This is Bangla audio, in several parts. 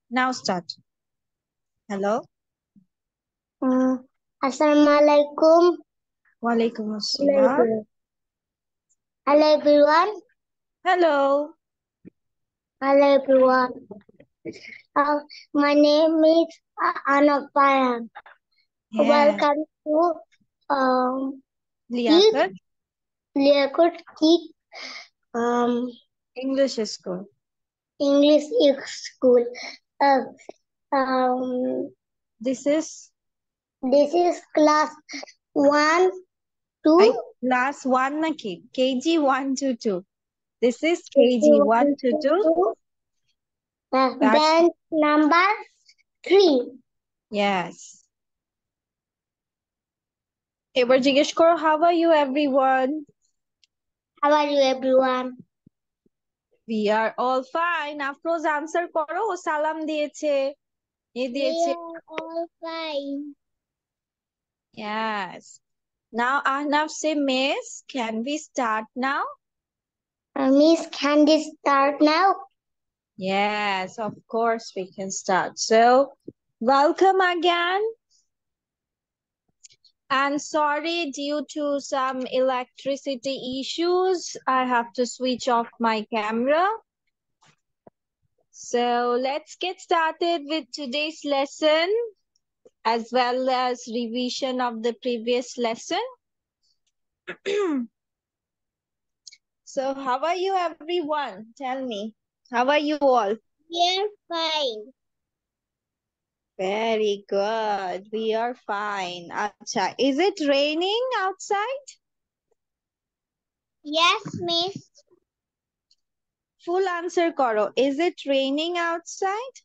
Now start. Hello. Assalamualaikum. Walaikum assalam. Hello everyone. Hello. Hello everyone. My name is Anapayan. Yeah. Welcome to Liaquat Liaquat English School. English School. This is class 1, 2. class 1 naki? KG 1 to 2. This is KG 1 to 2. Then number 3. Yes. এবার জিজ্ঞেস করো, how are you everyone? How are you everyone? We are all fine. Afroz answer করো, ও সালাম দিয়েছে। এ দিয়েছে। We are all fine. Yes. Now Ahnaf say, Miss, can we start now? Miss, can we start now? Yes, of course we can start. So, welcome again. And sorry, due to some electricity issues, I have to switch off my camera. So, let's get started with today's lesson, as well as revision of the previous lesson. So, how are you everyone? Tell me, how are you all? We are fine. Very good. We are fine. Acha, is it raining outside? Yes, Miss. Full answer koro. Is it raining outside?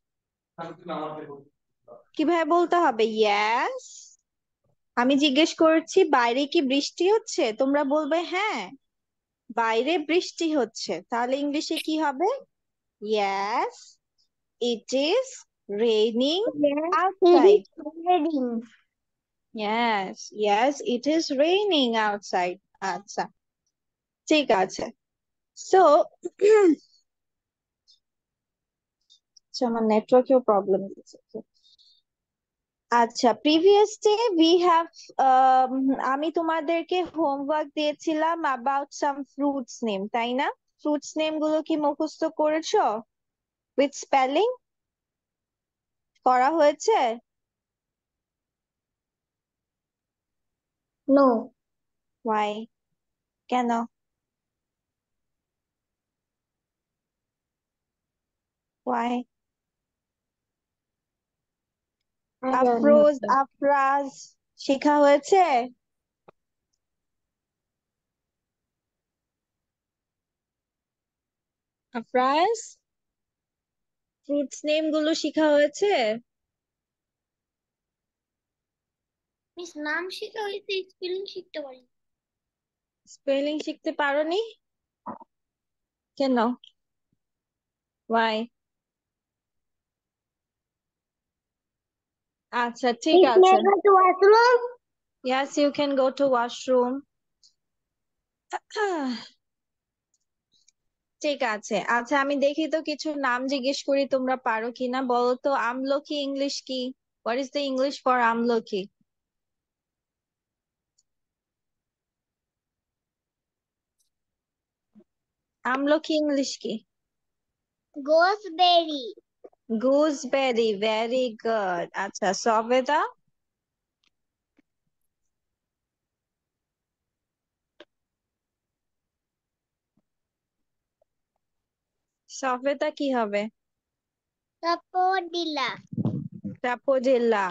কিভাবে বলতে হবে? Yes. আমি জিজ্ঞেস করছি বাইরে কি বৃষ্টি হচ্ছে? তোমরা বলবে হ্যাঁ, বাইরে বৃষ্টি হচ্ছে। তাহলে ইংলিশে কি হবে? Yes, it is raining outside. It is raining. Yes, yes, it is raining outside. আচ্ছা, ঠিক আছে। So, আমার নেটওয়ার্কেও প্রবলেম দিচ্ছে। আচ্ছা, প্রিভিয়াস ডে উই হ্যাভ আমি তোমাদেরকে হোমওয়ার্ক দিয়েছিলাম অ্যাবাউট সাম ফ্রুটস নেম, তাই না? ফ্রুটস নেম গুলো কি মুখস্থ করেছো উইথ স্পেলিং? করা হয়েছে? No. ওয়াই? কেন? Why? I don't Afroz, know. Afraz শেখা হয়েছে? আফরাজ, ফ্রুটস নেম গুলো শেখা হয়েছে? মিস নাম শিখা হয়েছে, স্পেলিং শিখতে পারি। স্পেলিং শিখতে পারোনি? কেন? ওয়াই? আচ্ছা, ঠিক Miss, may আছে। I go to washroom? Yes, you can go to washroom. ঠিক আছে। আচ্ছা, আমি দেখি তো কিছু নাম জিজ্ঞেস করি, তোমরা পারো কিনা বলো তো। আমলকি ইংলিশ কি? What is the English for আমলকি? আমলকি ইংলিশ কি? Gooseberry. Gooseberry, very good. আচ্ছা, সবেদা? সবেদা কি হবে? Sapodilla. ট্রাপোডিল্লা।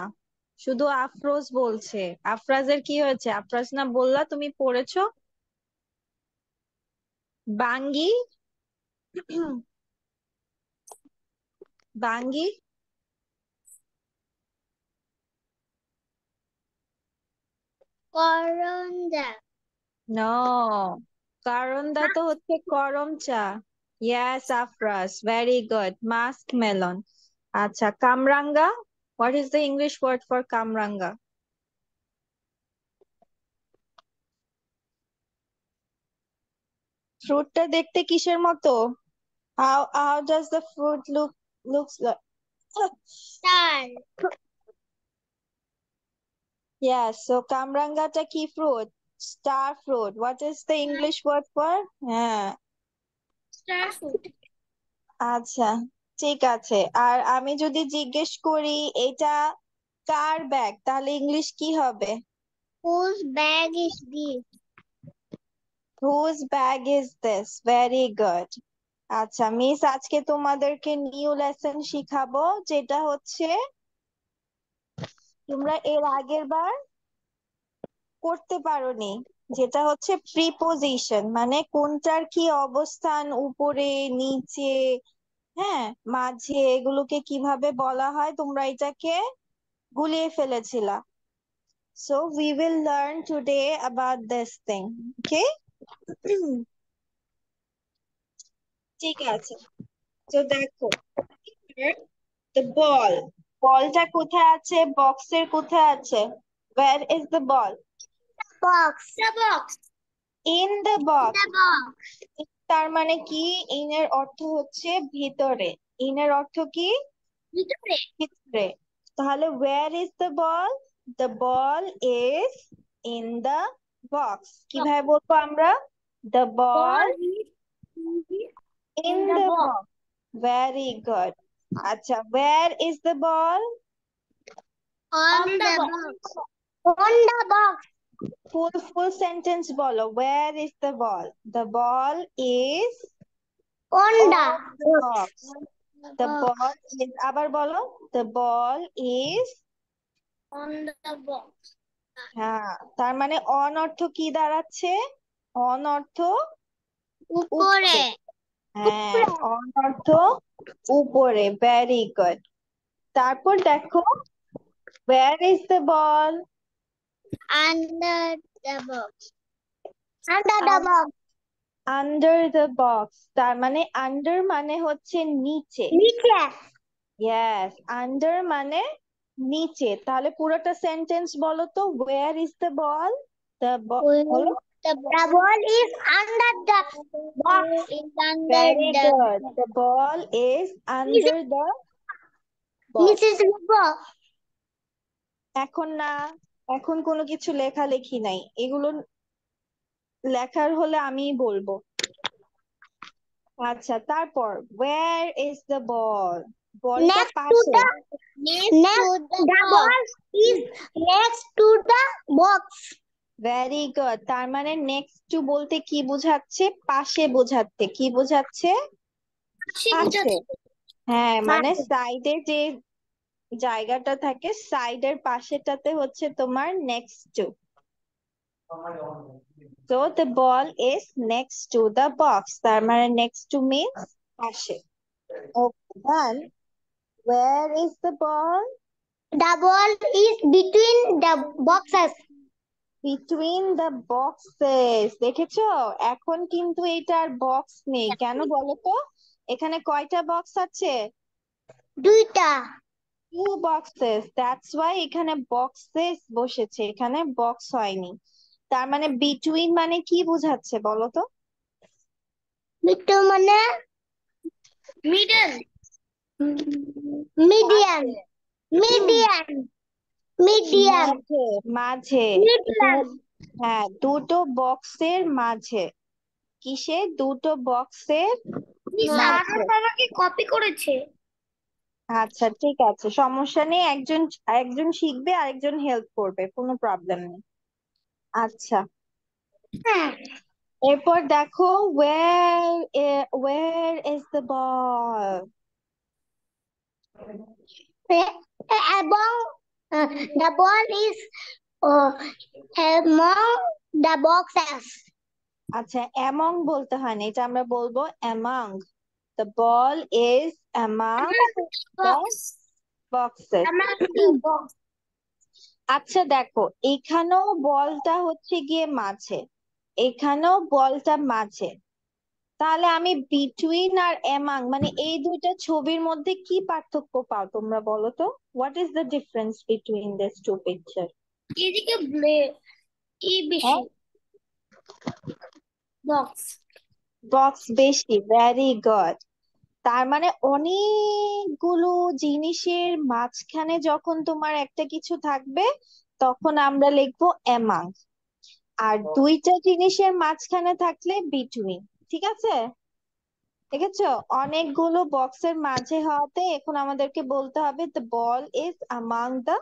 শুধু আফরোজ বলছে। আফরাজের কি হয়েছে? আফরাজ না বললা, তুমি পড়েছো? বাঙ্গি? বাঙ্গি? Coronda. নো, কারণদা তো হচ্ছে করমচা। Yes, Afraz, very good. Musk melon. আচ্ছা, কামরাঙ্গা? What is the English word for কামরাঙ্গা? ফ্রুটটা দেখতে কিসের মতো? How does the fruit looks like? Star. Yes, so কামরাঙ্গাটা কি fruit? Star fruit. What is the English word for? হ্যাঁ, Star fruit. আচ্ছা, ঠিক আছে। আর আমি যদি জিজ্ঞেস করি এটা কার ব্যাগ, তাহলে ইংলিশ কি হবে? Whose bag is this? Whose bag is this? Very good. আচ্ছা, মিস আজকে তোমাদেরকে নিউ লেসন শিখাবো, যেটা হচ্ছে তোমরা এর আগের বার করতে পারোনি, যেটা হচ্ছে প্রিপোজিশন, মানে কোনটার কি অবস্থান, উপরে, নিচে, হ্যাঁ, মাঝে, এগুলোকে কিভাবে বলা হয় তোমরা এটাকে গুলিয়ে ফেলেছিলা। So we will learn today about this thing. Okay? ঠিক আছে, তো দেখো, the ball, বলটা কোথায় আছে, বক্সের কোথায় আছে? Where is the ball? Box. The box. In the box. The box. তার মানে কি? in এর অর্থ হচ্ছে ভিতরে, in এর অর্থ কি? ভিতরে। ভিতরে। তাহলে where is the ball? The ball is in the box। কিভাবে বলবো আমরা? The ball Ball is in in the the box. box। Very good। আচ্ছা, where is the ball? On the box. On the box. Full sentence বলো, where is the ball? The ball is On the on the box। The box. ball is, আবার বলো, the ball is, On the box. হ্যাঁ, তার মানে অন অর্থ কি দাঁড়াচ্ছে? অন অর্থ উপরে। উপরে। হ্যাঁ, অন অর্থ উপরে। Very good. তারপর দেখো, where is the ball? Under the box. Under the box. Under the box, তার মানে under মানে হচ্ছে নিচে। নিচে। Yes, under মানে নিচে। তাহলে পুরোটা সেন্টেন্স বলো তো, where is the ball? The বলো। The ball is under the box. Is under Very the good. The ball is under the box। Mrs. Box. এখন না, এখন কোনো কিছু লেখালেখি নাই, এগুলো লেখার হলে আমিই বলবো। আচ্ছা, তারপর where is the ball? বলটা Next to পাশে। the the ball is next to the box. Very good. তার মানে নেক্সট টু বলতে কি বোঝাচ্ছে? পাশে বোঝাচ্ছে। কি বোঝাচ্ছে? পাশে। হ্যাঁ, মানে সাইডে যে জায়গাটা থাকে, সাইডের পাশেটাতে হচ্ছে তোমার next to. So the ball is next to the box। তার মানে next to means পাশে। Okay, then where is the ball? The ball is between the boxes. Between the boxes। দেখেছো, এখন কিন্তু এটার বক্স নেই, কেন বলো তো? এখানে কয়টা বক্স আছে? দুইটা। Two boxes। That's why এখানে boxes বসেছে, এখানে বক্স হয়নি। তার মানে between মানে কি বোঝাচ্ছে বলো তো? মিডল মানে মিডল। মিডিয়াম। মিডিয়াম। মিডিয়াম। মাঝে, মাঝে। মিডিয়াম। হ্যাঁ, দুটো বক্সের মাঝে। কিসে? দুটো বক্সের মাঝে। আমাকে কপি করেছে। আচ্ছা, ঠিক আছে, সমস্যা নেই, একজন একজন শিখবে, আরেকজন হেল্প করবে, কোনো প্রবলেম নেই। আচ্ছা, এরপর দেখো, where is the ball? এবং the ball is among the boxes. আচ্ছা, among বলতে হয় না, এটা আমরা বলবো among। The ball is among the boxes। আচ্ছা, দেখো, এখানেও বলটা হচ্ছে গিয়ে মাঝে, এখানেও বলটা মাঝে। তাহলে আমি বিটুইন আর এমাং মানে এই দুইটা ছবির মধ্যে কি পার্থক্য পাও তোমরা বলো তো? What is the difference between this two picture? এদিকে বেশি বক্স। বক্স বেশি। Very good. তার মানে অনেকগুলো জিনিসের মাঝখানে যখন তোমার একটা কিছু থাকবে তখন আমরা লিখবো অ্যামাং। আর দুইটা জিনিসের মাঝখানে থাকলে বিটুইন। ঠিক আছে, দেখেছো? অনেকগুলো বক্সের মাঝে হওয়াতে এখন আমাদেরকে বলতে হবে the ball is among the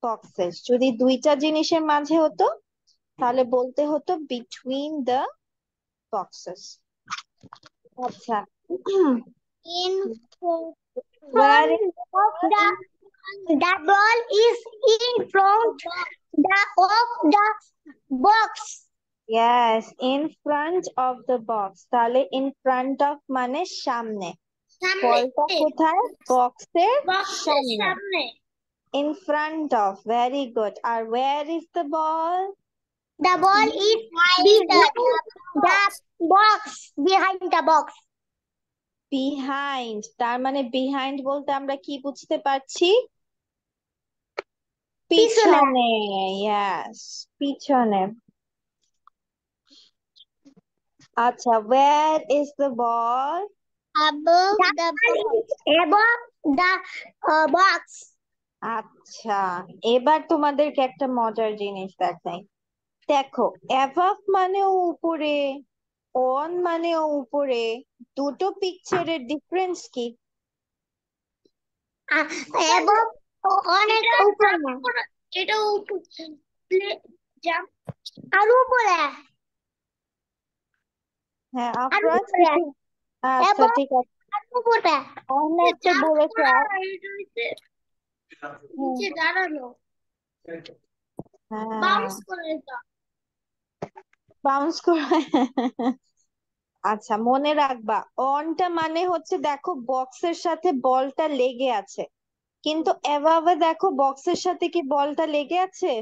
boxes. যদি দুইটা জিনিসের মাঝে হতো তাহলে বলতে হতো বিটুইন দ্য বক্সেস। আচ্ছা, In ওয়ার front of the ball is in front of the box. Yes, in front of the box. তাহলে ইন ফ্রন্ট অফ মানে সামনে, বলটা কোথায়? বক্সের বক্সের সামনে। সামনে। In front of, very good. আর where is the ball? The ball is behind the box. Behind the box. Behind. তার মানে বিহাইন্ড বলতে আমরা কি বুঝতে পারছি? পিছনে। পিছনে। ইয়েস, পিছনে। আচ্ছা, wire is the ball? Above the box. Above the box. আচ্ছা, এবার তোমাদেরকে একটা মজার জিনিস দেখাই। দেখো, অ্যাভাব মানেও উপরে, অন মানেও উপরে, দুটো পিকচারের ডিফারেন্স কি? Above অনেক উপরে। এটা উপরে। আর উপরে। হ্যাঁ, আর আফরাজ উপরে। কিছু। আচ্ছা, এবং ঠিক আছে। আর উপরে। অনেক তো বলেছে। নিচে দাঁড়ানো। হ্যাঁ, বাউন্স করে দাও। বাউন্স করে। আচ্ছা, মনে রাখবা, অনটা মানে হচ্ছে দেখো বক্সের সাথে বলটা লেগে আছে, কিন্তু এভাবে দেখো বক্সের সাথে কি বলটা লেগে আছে?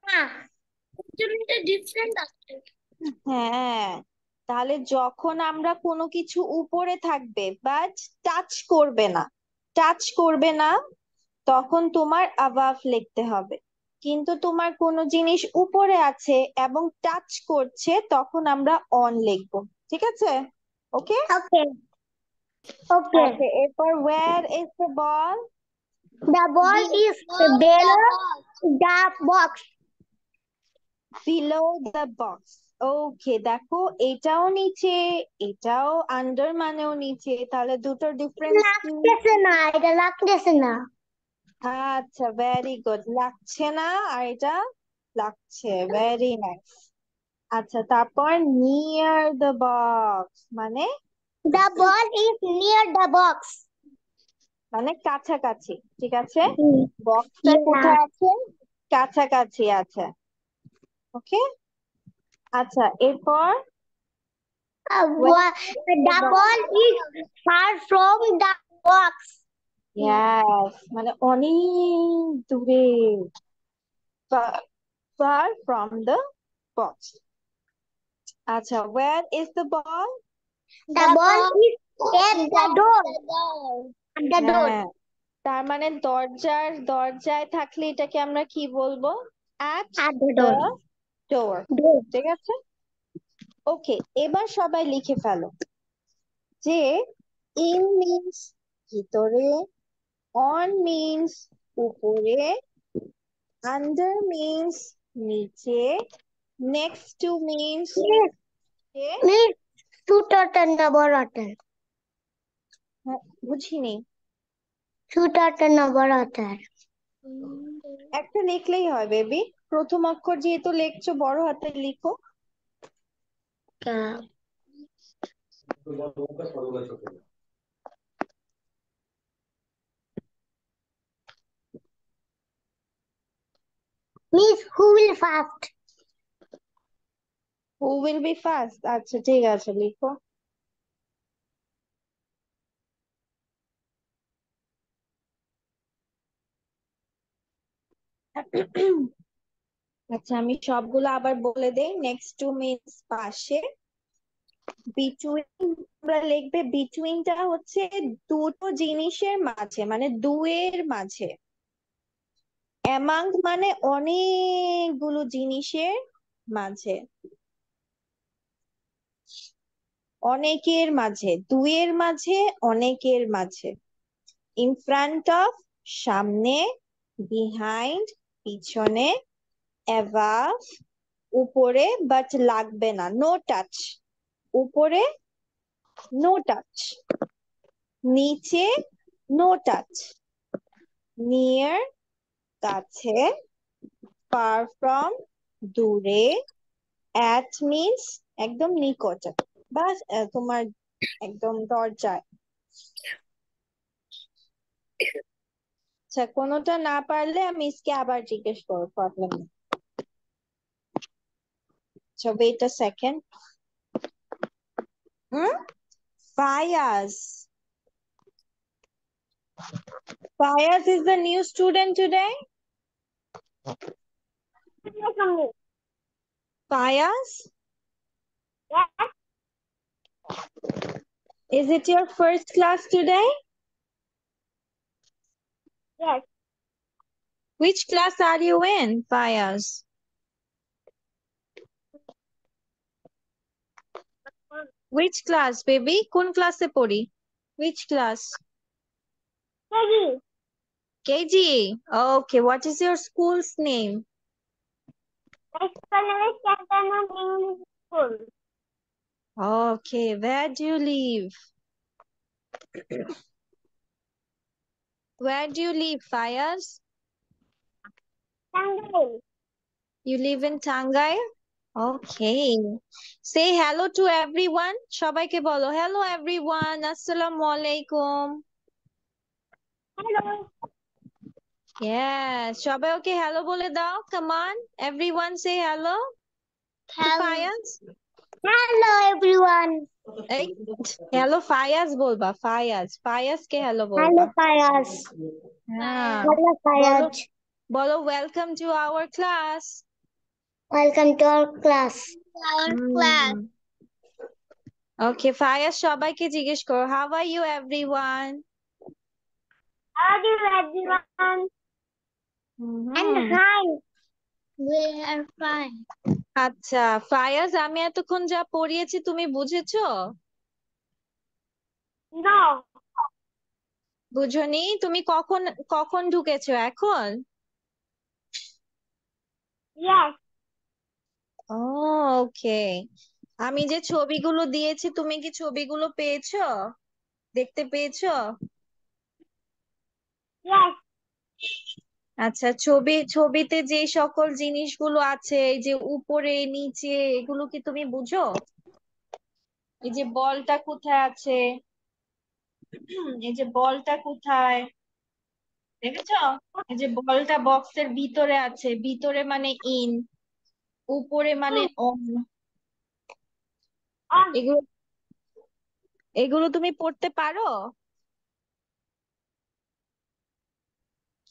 না, দুটোর ডিফারেন্ট আছে। হ্যাঁ, তাহলে যখন আমরা কোনো কিছু উপরে থাকবে বাট টাচ করবে না, টাচ করবে না, তখন তোমার অ্যাবাভ লিখতে হবে। কিন্তু তোমার কোনো জিনিস উপরে আছে এবং টাচ করছে, তখন আমরা অন লিখবো। ঠিক আছে? ওকে। ওকে ওকে। আচ্ছা, এরপর where is the ball? The ball is below the box. Below the box. Okay, দেখো এটাও নিচে, এটাও আন্ডার মানেও নিচে, তাহলে দুটোর ডিফারেন্স কি? লাগতেছে না, এটা লাগতেছে না। আচ্ছা, ভেরি গুড। লাগছে না, আর এটা লাগছে। Very nice. আচ্ছা, তারপর নিয়ার দ্য বক্স মানে? The ball is near the box. মানে কাছাকাছি। ঠিক আছে, Hmm. বক্সটা Yeah. কোথায় আছে? কাছাকাছি আছে। ওকে। আচ্ছা, এরপর where is the The box? ball is far from the box. Yes, মানে অনেক দূরে, far from the box। আচ্ছা, where is the ball? The ball is at the door. At the door. হ্যাঁ, তার মানে দরজায় থাকলে এটাকে আমরা কি বলবো? at At the the door. door। Door. ঠিক আছে, ওকে। এবার সবাই লিখে ফেলো যে ইন মিন্স ভিতরে, অন মিন্স উপরে, আন্ডার মিন্স নিচে, next to means Miss, Miss, shooter number hotel. বুঝিনি। Shooter number hotel. একটা লিখলেই হয় বেবি, প্রথম অক্ষর যেহেতু লিখছো বড় হাতে লিখো। Miss, who will fast? Who will be first? আচ্ছা, ঠিক আছে, লিখো। আচ্ছা, আমি সবগুলো আবার বলে দেই। নেক্সট টু মিনস পাশে, বিটুইন আমরা লিখবে, বিটুইনটা হচ্ছে দুটো জিনিসের মাঝে, মানে দুয়ের মাঝে। অ্যামাং মানে অনেকগুলো জিনিসের মাঝে। অনেকের মাঝে, দুইয়ের মাঝে, অনেকের মাঝে। ইন ফ্রন্ট অফ সামনে, বিহাইন্ড পিছনে, অ্যাবাভ উপরে বাট লাগবে না, নো টাচ। উপরে নো টাচ, নিচে নো টাচ, নিয়ার কাছে, ফার ফ্রম দূরে, অ্যাট মিন্স একদম নিকটে বা তোমার একদম দরজায়। আচ্ছা, কোনোটা না পারলে আমি মিসকে আবার জিজ্ঞেস করবো, প্রবলেম নেই। আচ্ছা, wait a second. Fayaz. Fayaz is the new student today. Fayaz, Yes, is it your first class today? yes. Which class are you in, Fayaz? Which class, baby? কোন ক্লাসে পড়ি? Which class? Peggy. KG. Okay, what is your school's name? Explanation Cantonment English School. Okay, where do you live? Where do you live, Fayaz? Tanglin. You live in Tangai? Okay. Say hello to everyone. সবাইকে বলো hello everyone. Assalamu alaikum. Hello. Yes, সবাই ওকে hello বলে দাও. Come on, everyone say hello to Hello. Fayaz. Hello everyone. এই hello Fayaz বলবা, Fayaz. Fayaz কে hello Hello বলবা। Fayaz. হ্যাঁ, Hello বলো Fayaz. বলো welcome to our class. Welcome to our class. Our class. Hmm, Okay, Fayaz সবাইকে জিজ্ঞেস করো how are you everyone? How are you everyone? And hmm, hi. We are fine. আচ্ছা ফায়াজ, আমি এতক্ষণ যা পড়িয়েছি তুমি বুঝেছো? No. বুঝোনি? তুমি কখন কখন ঢুকেছো এখন? Yes. ও, ওকে। আমি যে ছবিগুলো দিয়েছি তুমি কি ছবিগুলো পেয়েছো? দেখতে পেয়েছো? Yes. আচ্ছা, ছবিতে যে সকল জিনিসগুলো আছে, এই যে উপরে নিচে, এগুলো কি তুমি বুঝো? এই যে বলটা কোথায় আছে, এই যে বলটা কোথায় দেখেছো? এই যে বলটা বক্সের ভিতরে আছে, ভিতরে মানে ইন, উপরে মানে অন। On. এগুলো এগুলো তুমি পড়তে পারো,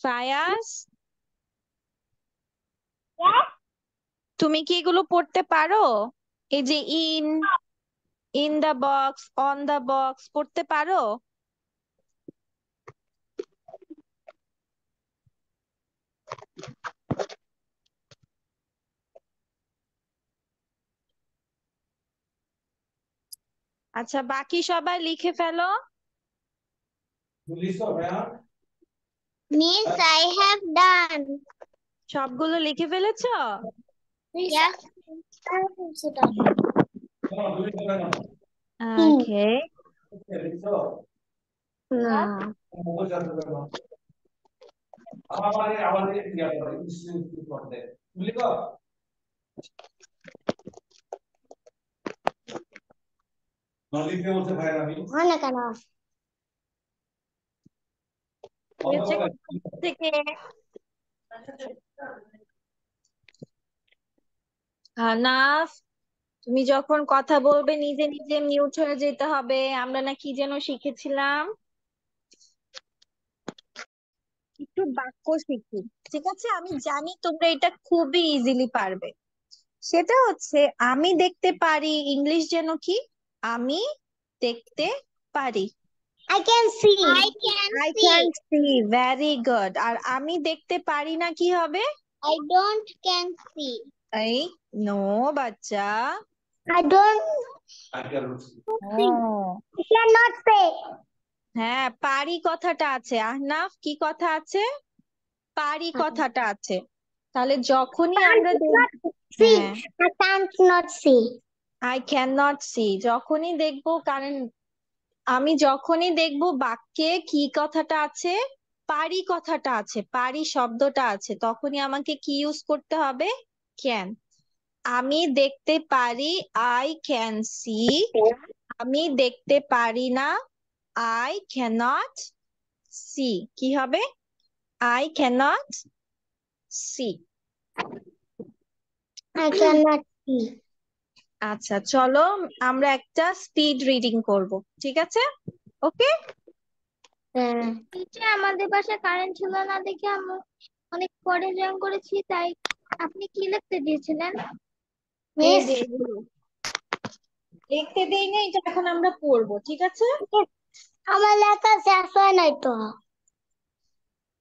ফায়াজ? Yes. তুমি কি এগুলো পড়তে পারো? এই যে in, in the box, on the box পড়তে পারো? আচ্ছা, বাকি সবাই লিখে ফেলো। Means I have done. সবগুলো লিখে ফেলেছো? Yes. I have also done. ওকে। হয় কেন? থেকে হানাফ, তুমি যখন কথা বলবে নিজে নিজে মিউট হয়ে যেতে হবে। আমরা না কি যেন শিখেছিলাম, একটু বাক্য শিখি, ঠিক আছে? আমি জানি তোমরা এটা খুবই ইজিলি পারবে। সেটা হচ্ছে আমি দেখতে পারি, ইংলিশ যেন কি? আমি দেখতে পারি। I can see. I can I see. Can see, very good. আর আমি দেখতে পারি না কি হবে? I don't can see. এই নো বাচ্চা, I don't ও I cannot say. হ্যাঁ, পারি কথাটা আছে। আহনাফ, কি কথা আছে? পারি কথাটা আছে। তাহলে যখনই আমরা See, হ্যাঁ, I can't not see. I can not see, যখনই দেখবো, কারণ আমি যখনই দেখবো বাক্যে কি কথাটা আছে, পারি কথাটা আছে, পারি শব্দটা আছে, তখনই আমাকে কি ইউজ করতে হবে? ক্যান। আমি দেখতে পারি, আই ক্যান সি। আমি দেখতে পারি না, আই ক্যানট সি। কি হবে? I cannot see. I cannot see. আচ্ছা, চলো আমরা একটা স্পিড রিডিং করব, ঠিক আছে? ওকে। টিচার, আমাদের বাসায় কারেন্ট ছিল না দেখে আমি অনেক পরে জয়েন করেছি, তাই আপনি কি লিখতে দিয়েছিলেন? এই মিস, যে এগুলো লিখতে দেই না, এটা এখন আমরা পড়বো, ঠিক আছে? আমার লেখা শেষ হয় নাই তো।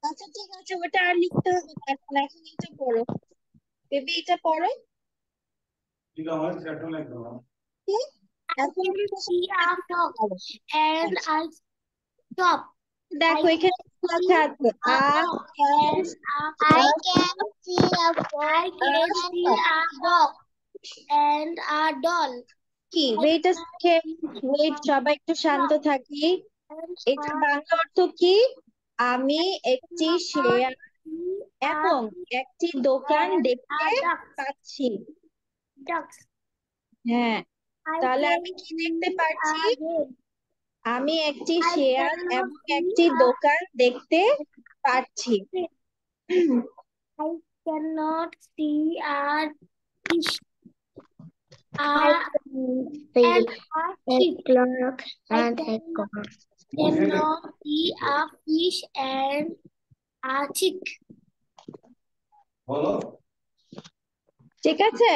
আচ্ছা ঠিক আছে, ওটা আর লিখতে হবে না, এখন এখন এটা পড়ো বেবি, এটা পড়ো। কি? এখন See a fox and আচ্ছা, I stop. দেখো I এখানে লেখা আছে a I dog can and I can see a fox. I can see a dog and a doll. কি, I wait a can second, see wait, a সবাই একটু শান্ত dog থাকি। and এটা a বাংলা অর্থ কি? আমি একটি cannot শেয়ার see a এবং একটি দোকান and দেখতে a duck. পাচ্ছি। Ducks. হ্যাঁ, I তাহলে can আমি কি দেখতে see পারছি? a hen. আমি একটি I শেয়াল cannot এবং see একটি a দোকান দেখতে পাচ্ছি। fish. I cannot see a fish. I A can and see a a sheep. clock I and a cannot, clock. cannot see a fish and a chick. ঠিক আছে,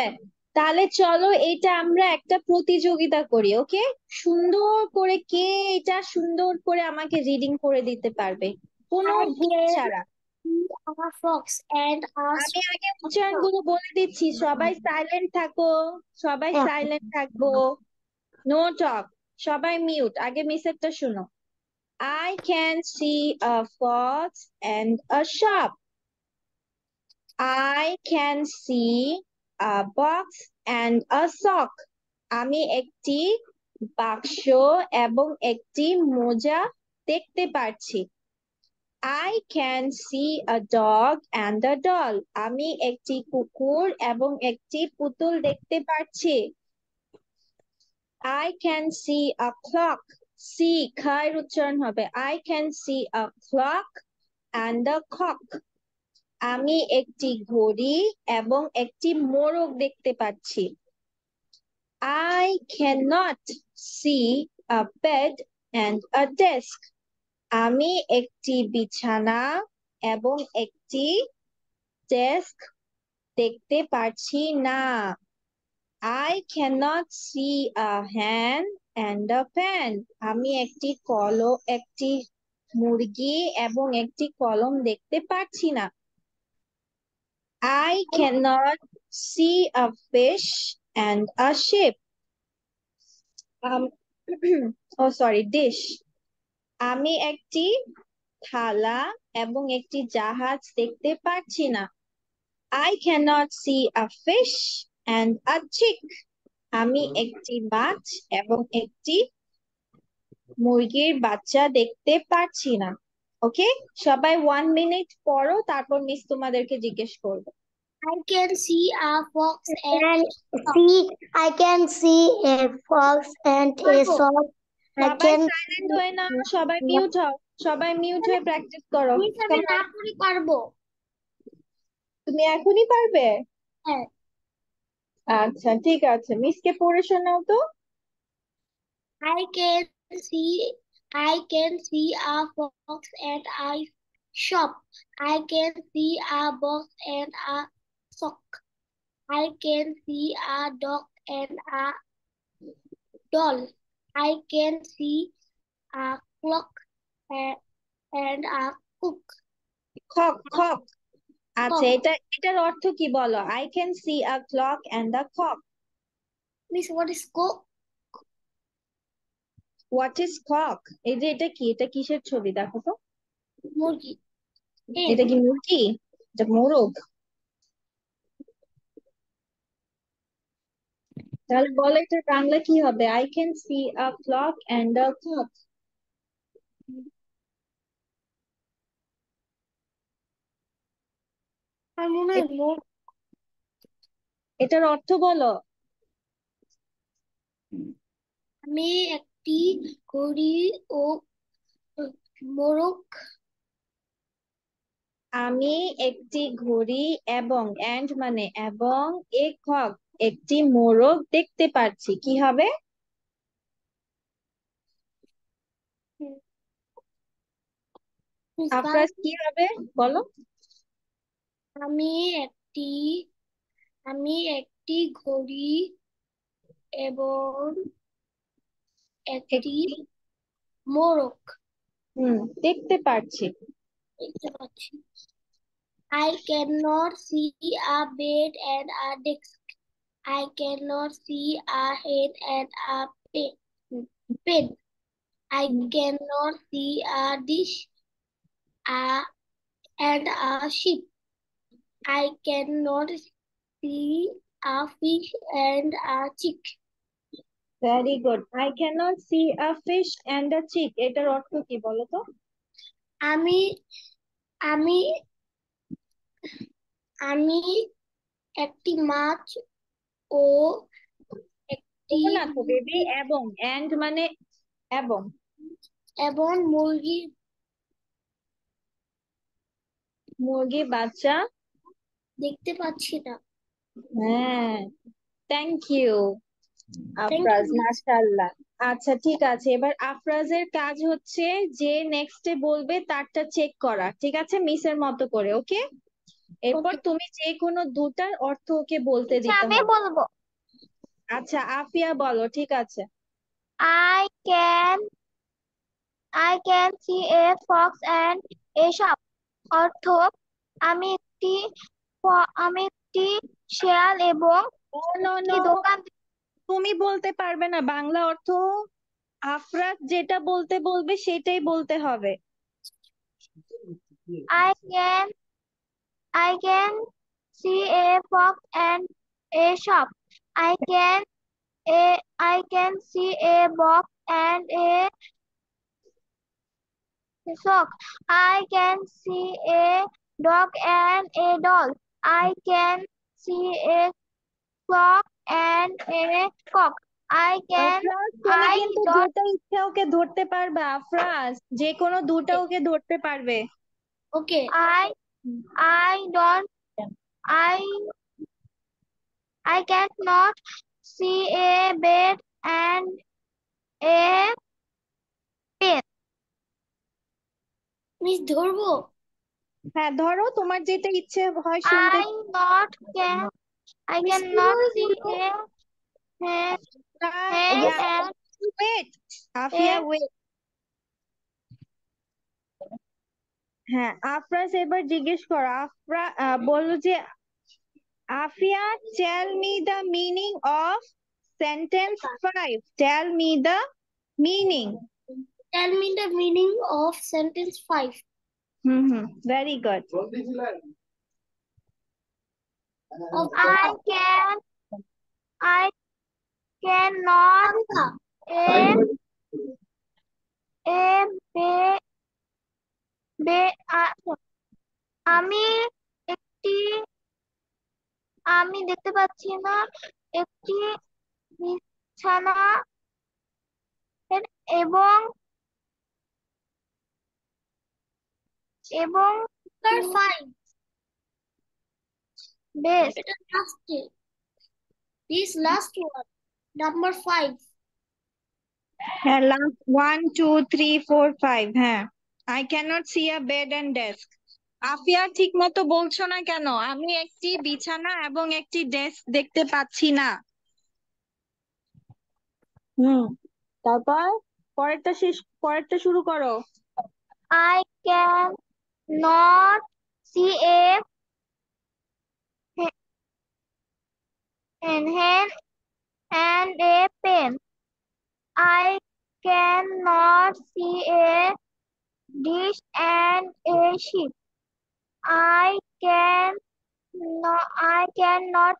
তাহলে চলো এটা আমরা একটা প্রতিযোগিতা করি, ওকে? সুন্দর করে কে এটা সুন্দর করে আমাকে রিডিং করে দিতে পারবে, কোনো I ভুল can ছাড়া। see a fox and a আমি আগে উচ্চারণ squirrel. গুলো বলে দিচ্ছি, সবাই সাইলেন্ট থাকো, সবাই সাইলেন্ট থাকবো, নো টক, সবাই মিউট। আগে মিসেরটা শুনো। I can see a fox and a shop. I can see a box and a sock. আমি একটি বাক্স এবং একটি মোজা দেখতে পারছি। I can see a dog and a doll. আমি একটি কুকুর এবং একটি পুতুল দেখতে পারছি। I can see a clock. See খায়ের উচ্চারণ হবে। I can see a clock and a cock. আমি একটি ঘড়ি এবং একটি মোরগ দেখতে পাচ্ছি। I cannot see a bed and a desk. আমি একটি বিছানা এবং একটি ডেস্ক দেখতে পারছি না। I cannot see a hen and a pen. আমি একটি মুরগি এবং একটি কলম দেখতে পারছি না। I cannot see a fish and a ship. Um, oh sorry, dish. আমি একটি থালা এবং একটি জাহাজ দেখতে পারছি না। I cannot see a fish and a chick. আমি একটি মাছ এবং একটি মুরগির বাচ্চা দেখতে পারছি না। ওকে, সবাই 1 মিনিট পড়ো, তারপর মিস তোমাদেরকে জিজ্ঞেস করবো। I can see a fox and I can see a fox and a sock. I সবাই can সাইলেন্ট হয়ে না, সবাই মিউট হও, সবাই মিউট হয়ে প্র্যাকটিস করো। মিস, আমি না করে পারবো। তুমি এখনই পারবে? হ্যাঁ। আচ্ছা ঠিক আছে, মিসকে পড়ে শোনাও তো। I can see a fox and a shop. I can see a box and a sock. I can see a dog and a doll. I can see a clock and a cook. খক খক। আচ্ছা, এটার অর্থ কি বলো? I can see a clock and a cock. Miss, what is cook? What is cock? এই যে এটা কি, এটা কিসের ছবি দেখো তো? মুরগি। hen। এটা কি মুরগি? এটা মোরগ? তাহলে বলো এটা বাংলা কি হবে? I can see a clock and a cock. আর মনে হয় মোর। এটার অর্থ বলো। আমি একটি ঘড়ি ও মোরগ। আমি একটি ঘড়ি এবং এন্ড মানে এবং এ কক একটি মোরগ দেখতে পাচ্ছি, কি হবে? আফরাজ কি হবে বলো? আমি একটি আমি একটি ঘড়ি এবং একটি একটি মোরগ দেখতে পাচ্ছি। দেখতে পাচ্ছি। I cannot see a bed and a desk. I cannot see a hen and a pen. I cannot see a dish a, and a ship. I cannot see a fish and a chick. Very good. I cannot see a fish and a chick, এটার অর্থ কি বলো তো? আমি আমি আমি একটি মাছ ও একটি ও না তো বেবি, এবং এন্ড মানে এবং। এবং মুরগি মুরগি বাচ্চা। দেখতে পাচ্ছি না। হ্যাঁ, thank you thank Afraz, you. মাশাআল্লাহ। আচ্ছা ঠিক আছে, এবার আফরাজের কাজ হচ্ছে যে নেক্সটে বলবে তারটা চেক করা, ঠিক আছে, মিসের মতো করে, ওকে? এরপর ওকে। তুমি যে কোনো দুটার অর্থ ওকে বলতে আচ্ছা, দিতে আমি হবে। বলবো। আচ্ছা আফিয়া বলো, ঠিক আছে। I can I can see a fox and a shop. অর্থ আমি একটি আমি একটি শেয়াল এবং নো নো একটি নো, দোকান। তুমি বলতে পারবে না বাংলা অর্থ। আফরাজ যেটা বলতে বলবে সেটাই বলতে হবে। I can I can see a fox and a shop. I can see a box and a sock. I can see a dog and a doll. I can see a clock and a cock. Afraz তুমি I কিন্তু don't যেটা ইচ্ছা ওকে ধরতে পারবে, আফরাজ যে কোনো দুটা ওকে ধরতে পারবে। ওকে। I don't I I cannot see a bed and a pen. Miss ধরবো। হ্যাঁ ধরো, তোমার যেটা ইচ্ছে হয় শুনতে। I not can I miss cannot কিভাবে see ধরবো? a hen and wait Afiya, a wait. হ্যাঁ আফরাজ এবার জিজ্ঞেস করো, বললো যে Afiya, tell me the meaning of sentence 5, tell me the meaning. Tell me the meaning of sentence 5. Very good. Of I can I cannot Tanka. a a be be আমি একটি আমি দেখতে পাচ্ছি না একটি বিছানা এবং এবং Number 5. বেশ It is last. This last one. Number 5. হ্যাঁ লাস্ট 1 2 3 4 5, হ্যাঁ। I cannot see a bed and desk. Afiya ঠিক মতো বলছো না কেন? আমি একটি বিছানা এবং একটি ডেস্ক দেখতে পাচ্ছি না। হুম, তারপর পরেরটা শুরু করো। I can not see a hen and a pen. I cannot see a dish and a sheep. I cannot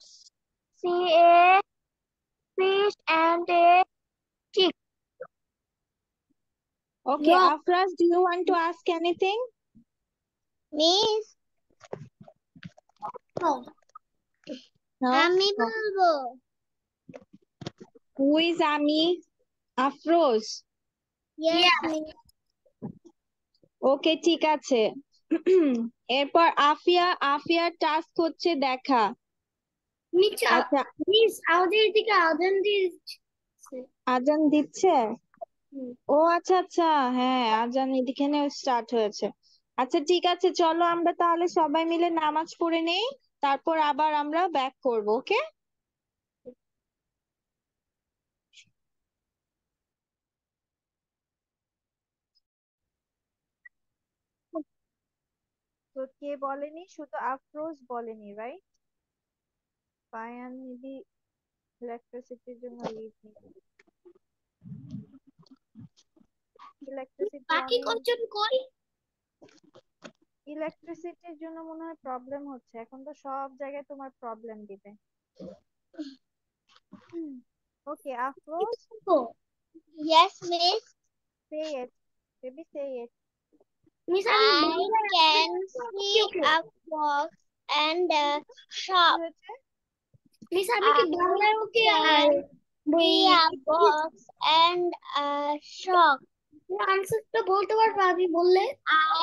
see a fish and a chick. Okay, No. Afraz, do you want to ask anything? Miss, No. No? আমি No. বলবো। Who is Ami? Afroz. Yes, Yes. miss. ওকে, ঠিক আছে। এরপর আফিয়ার টাস্ক হচ্ছে দেখা। নিচে আচ্ছা, মিস আমাদের এদিকে আজান দিচ্ছে। আজান দিচ্ছে? হুম। ও আচ্ছা আচ্ছা, হ্যাঁ, আজান এদিকে স্টার্ট হয়েছে। আচ্ছা ঠিক আছে, চলো আমরা তাহলে সবাই মিলে নামাজ পড়ে নেই, তারপর আবার আমরা ব্যাক করব। ওকে? তো কে বলেনি? শুধু আফরোজ বলেনি, রাইট? পায়ান মেবি ইলেকট্রিসিটির জন্য লিভ নিবে। ইলেকট্রিসিটি বাকি অনেক, কজন কই? ইলেকট্রিসিটির জন্য মনে হয় প্রবলেম হচ্ছে। এখন তো সব জায়গায় তোমার প্রবলেম দিবে। ওকে, আফরোজ, Yes, miss. সে ইট, বেবি সে ইট। মিস আমি I বাংলায় can okay see okay a box and a কি shop. হয়েছে? মিস আমি কি I বাংলায় ওকে আর can ওই see a box and a shop. আনসারটা বলতে পারবে আমি বললে?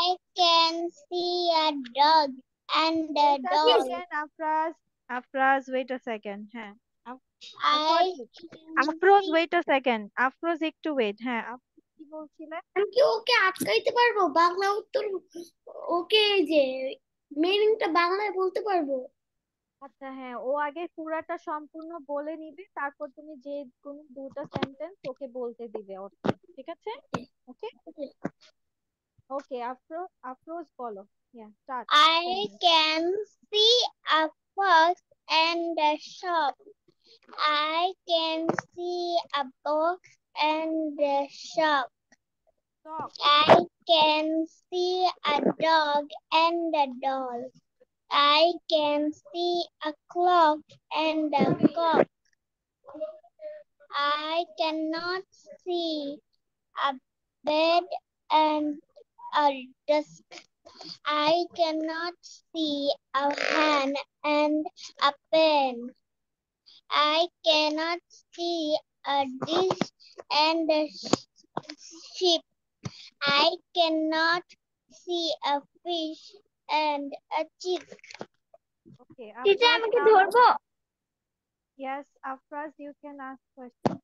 I can see a dog and a Wait a doll. second, Afraz, wait a second. হ্যাঁ, I sorry, can Afroz, see wait a second. Afroz একটু ওয়েট। হ্যাঁ, কি বলছিলে? আমি কি ওকে আটকাইতে পারবো বাংলা উত্তর? ওকে যে মিনিংটা বাংলায় বলতে পারবো? আচ্ছা হ্যাঁ, ও আগে পুরাটা সম্পূর্ণ বলে নিবে, তারপর তুমি যে কোনো দুটো সেন্টেন্স ওকে বলতে দিবে অর্থ। ঠিক আছে? ওকে ওকে, আফরোজ বলো। Start. I can see a box and a shop. I can see a box and a shop. Stop. I can see a dog and a doll. I can see a clock and a cock. I cannot see a bed and a desk. I cannot see a hand and a pen. I cannot see a dish and a sheep. I cannot see a fish and a chick. Okay, teacher Afraz আমি কি নাও। ধরবো? Yes, Afraz, you can ask question.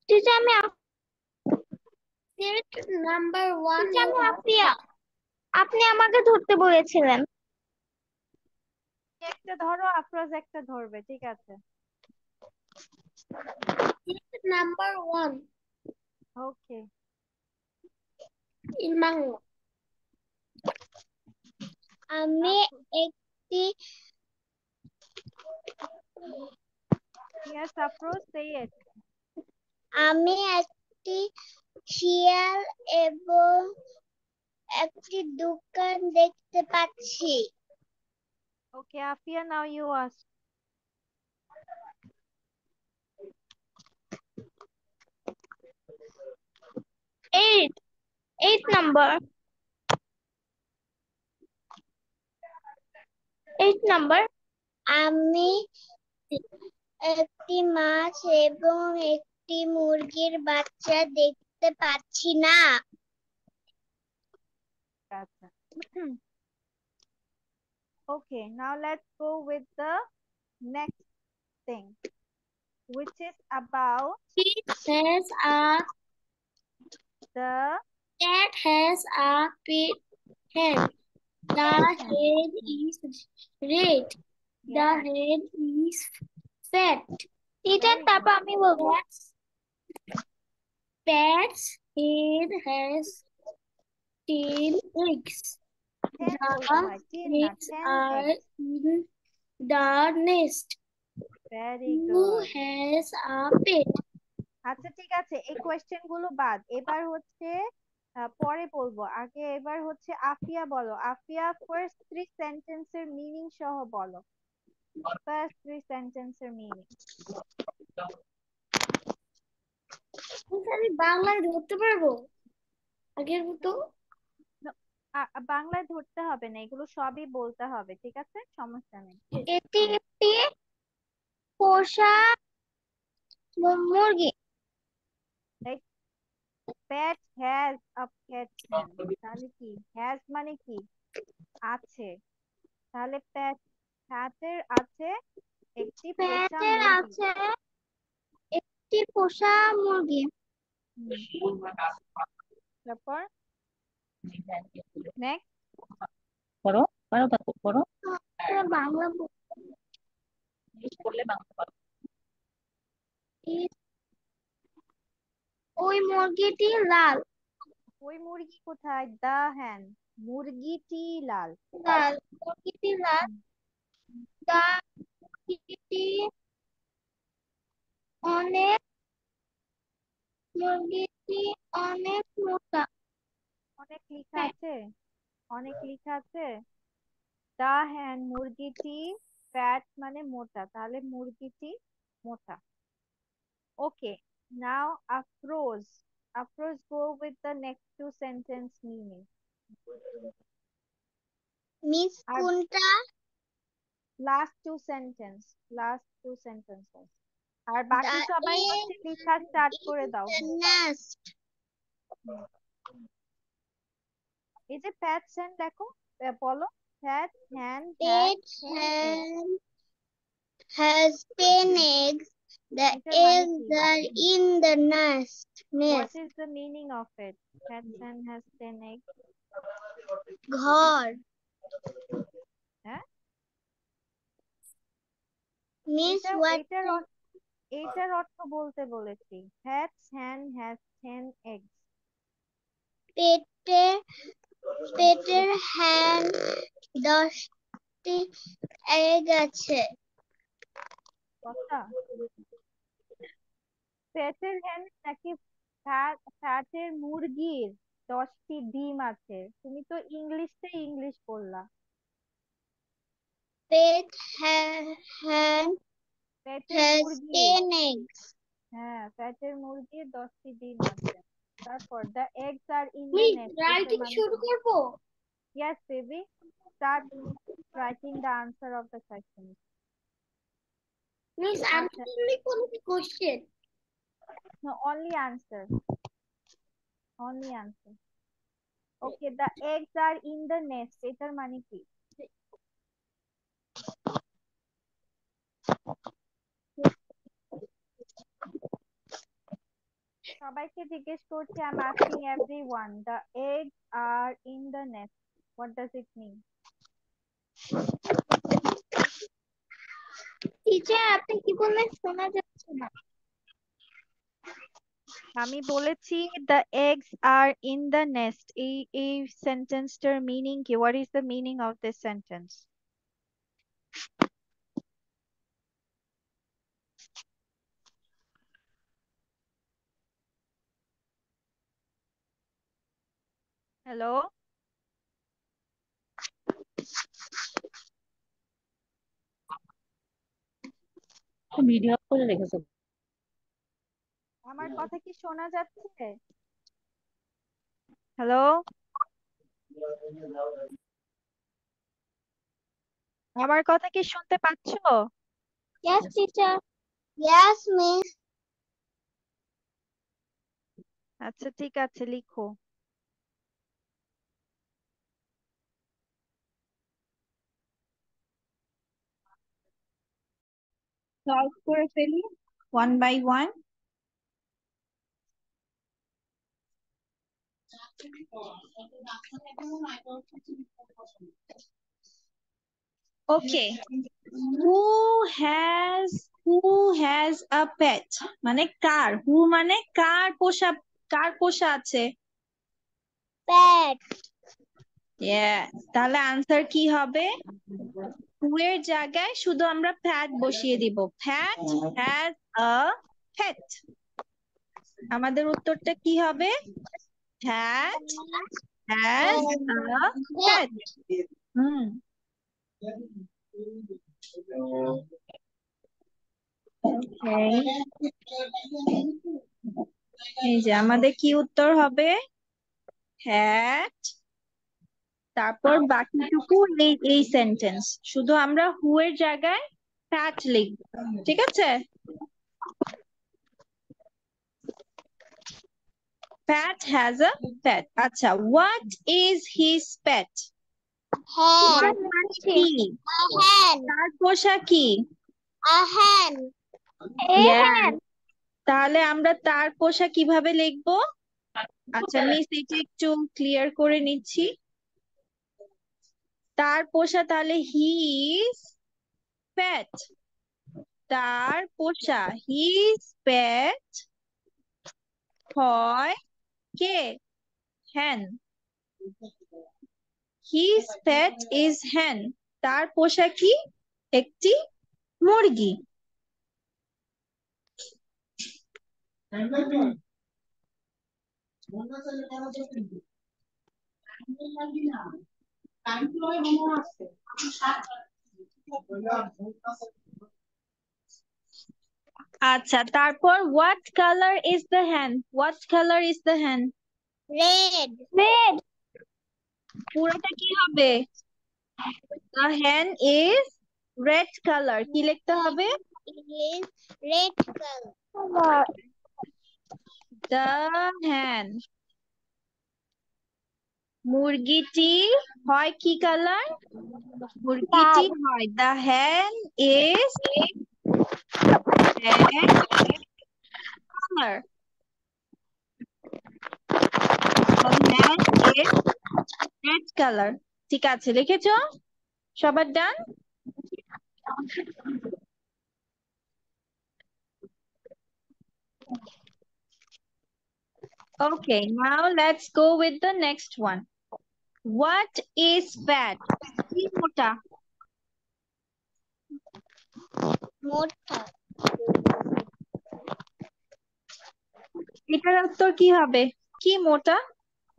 Teacher আমি সেট নাম্বার 1 টিচার আমি আফিয়া। আপনি আমাকে ধরতে বলেছিলেন। একটা ধরো, আফরাজ একটা ধরবে, ঠিক আছে? Set number 1 okay, in Bangla. আমি একটি yes, Afroz, say it. আমি একটি শিয়াল এবং একটি দোকান দেখতে পাচ্ছি। Okay, Afia, now you ask. Eight number. 8 number. আমি একটি মাছ এবং একটি মুরগির বাচ্চা দেখতে পাচ্ছি না। Gotcha. Okay, now let's go with the next thing, which is about It has a the cat has a pet head. The head is red. The yeah, head is fat. Teacher very তারপর good. আমি বলবো। Pet's head has 10 eggs. 10 The বলতে হয়, 10 না, eggs 10 are eggs. in the nest. Very Who good. has a pet? আচ্ছা ঠিক আছে, এই কোয়েশ্চেন গুলো বাদ। এবার হচ্ছে পরে বলবো, আগে এবার হচ্ছে আফিয়া বলো। আফিয়া ফার্স্ট থ্রি সেন্টেন্সের মিনিং সহ বলো। ফার্স্ট থ্রি সেন্টেন্সের মিনিং। আমি বাংলায় ধরতে পারবো আগের মতো? বাংলায় ধরতে হবে না, এগুলো সবই বলতে হবে, ঠিক আছে, সমস্যা নেই। এটি একটি পোষা মুরগি। প্যাট হ্যাজ আ প্যাট হ্যান্ড, তাহলে কি হ্যাজ মানে কি আছে, তাহলে প্যাটের আছে একটি পোষা প্যাটের মুরগি। আছে একটি পোষা মুরগি। হুম, তারপর নেক্সট। পড়ো পারো তা পড়ো, বাংলা পড়লে বাংলা পারো। ওই মুরগিটি লাল। ওই মুরগি কোথায়, দা হ্যান, মুরগিটি লাল। লাল, মুরগিটি লাল। দা মুরগিটি অনেক মুরগিটি অনেক মোটা। অনেক লেখা আছে, অনেক লেখা আছে। দা হ্যান মুরগিটি, ফ্যাট মানে মোটা, তাহলে মুরগিটি মোটা। Okay, now Afroz. Afroz, go with the next two sentence meaning. Miss আর কোনটা? last two sentence, last two sentences. আর বাকি The সবাই হচ্ছে egg লেখা স্টার্ট in করে দাও। the nest. হুম। এই যে প্যাটস হ্যান্ড দেখো, বলো। Pants hand has It 10 eggs. has 10 eggs. The এটার মানে কি? eggs are in the nest. What Nest. is the meaning of it? Pets and has 10 eggs. ঘর। হ্যাঁ, Miss what? এটার অর্থ বলতে বলেছি। Pets hen has 10 eggs. পেটের হ্যান 10টি egg আছে। কথা, পেটের হ্যান নাকি ফ্যাটের মুরগির 10টি ডিম আছে? তুমি তো ইংলিশ বললা। Pet hen পেটের has মুরগির, 10 eggs. হ্যাঁ, পেটের মুরগির 10টি ডিম আছে। তারপর the eggs are in the miss nest, এটার রাইটিং মানে শুরু কি? করব? Yes baby, start writing the answer of the question. Miss আচ্ছা, আনসার লিখুন কি question? no, only answer, only answer. Okay, the eggs are in the nest, এটার মানে কি? সবাইকে জিজ্ঞেস করছি, I'm asking everyone, the eggs are in the nest, what does it mean? Teacher আপনি কি বললেন শোনা যাচ্ছে না। আমি বলেছি the eggs are in the nest, এই সেন্টেন্সটার মিনিং কি? What is the meaning of this sentence? Hello, video of করে রেখেছো? আমার কথা কি শোনা যাচ্ছে? হ্যালো, আমার কথা কি শুনতে পাচ্ছো? Yes teacher. Yes miss. আচ্ছা ঠিক আছে, লিখো। সলভ করে ফেলি one by one. Okay, who has a pet মানে কার, হু মানে কার পোষা আছে? Pet. তাহলে আনসার কি হবে? হু এর জায়গায় শুধু আমরা ফ্যাট বসিয়ে দিব। Fat has a pet. আমাদের উত্তরটা কি হবে? Hat has a pat. Hmm, okay. এই যে আমাদের কি উত্তর হবে? হ্যাট, তারপর বাকিটুকু এই সেন্টেন্স, শুধু আমরা হু এর জায়গায় প্যাট লিখব। ঠিক আছে? প্যাট হ্যাজ আ প্যাট। আচ্ছা, what is his Pat? Hen. কি? A hen. তার পোষা কি? A hen. A Yeah. hen. তাহলে আমরা তার পোষা কিভাবে লিখবো? আচ্ছা, মিস এটা একটু ক্লিয়ার করে নিচ্ছি। তার পোষা তাহলে হিজ পেট। তার পোষা হিজ পেট হয় কে? hen. His pet is hen. তার পোষা কি? একটি মুরগি। আচ্ছা, তারপর what color is the hen? What color is the hen? Red. Red. পুরোটা কি হবে? The hen is red color. কি লিখতে হবে? Is red color. The hen. মুরগিটি হয় কি কালার? মুরগিটি হয় the hen is red color. The hen is red color. ঠিক আছে, লিখেছো? সবার ডান? Okay, now let's go with the next one. What is fat? কি মোটা? মোটা। এটার উত্তর কি হবে? কি মোটা?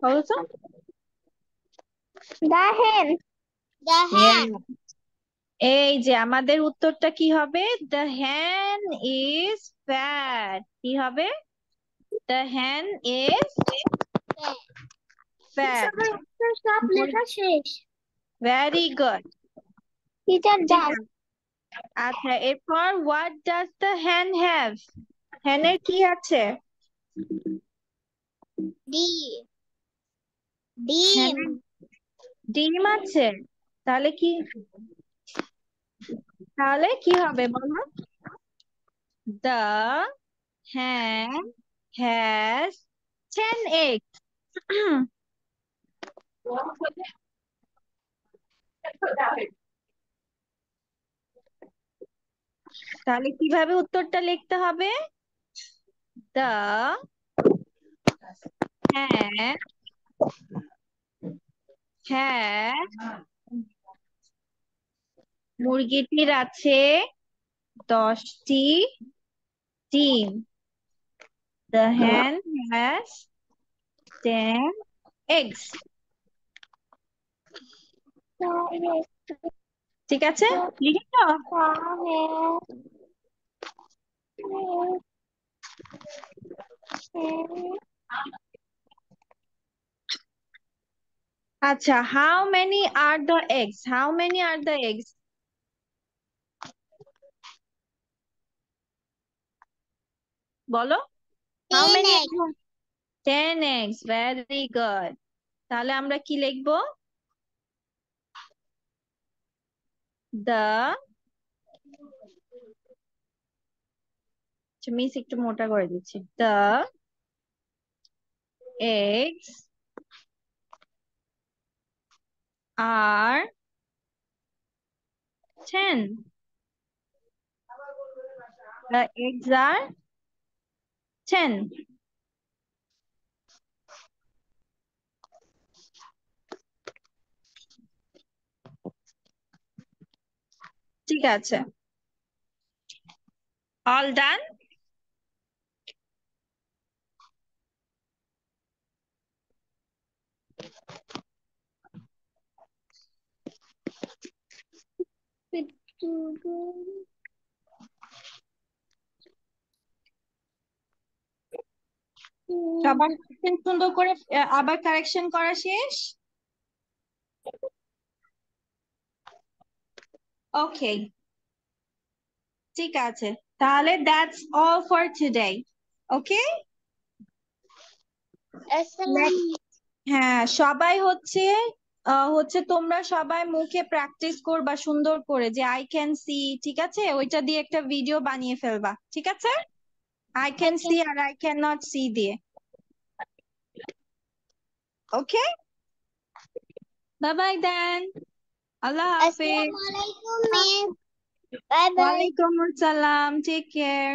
বলো তো? The hen. The hen. এই যে আমাদের উত্তরটা কি হবে? The hen is fat. কি হবে? The hen is fat. সব লেখা শেষ। Very good. Teacher ঠিক done. আছে। আচ্ছা, এরপর what does the hen have? hen এর কি আছে? D. hen ডিম। এর ডিম আছে। তাহলে কি হবে বলো? The hen has 10 eggs. তাহলে কিভাবে উত্তরটা লিখতে হবে? The hen has, মুরগিটির আছে 10টি ডিম। The hen has 10 eggs. ঠিক আছে, লিখেছো? আচ্ছা, how many are the eggs? How many are the eggs? বলো, how 10 many eggs. eggs? 10 eggs. Very good. তাহলে আমরা কি লিখবো? The মিস একটু মোটা করে দিচ্ছি। The eggs are 10. The eggs are 10. ঠিক আছে, all done? সবার সুন্দর করে আবার কারেকশন করা শেষ? ওকে, ঠিক আছে, তাহলে দ্যাটস অল ফর টুডে। ওকে, হ্যাঁ সবাই হচ্ছে তোমরা সবাই মুখে প্র্যাকটিস করবা সুন্দর করে যে আই ক্যান সি, ঠিক আছে? ওইটা দিয়ে একটা ভিডিও বানিয়ে ফেলবা, ঠিক আছে? আই ক্যান সি আর আই ক্যান নট সি দিয়ে। ওকে, বাই বাই দেন, আল্লাহ হাফেজ। Assalamualaikum, Miss. Bye bye. ওয়ালাইকুম আসসালাম, টেক কেয়ার।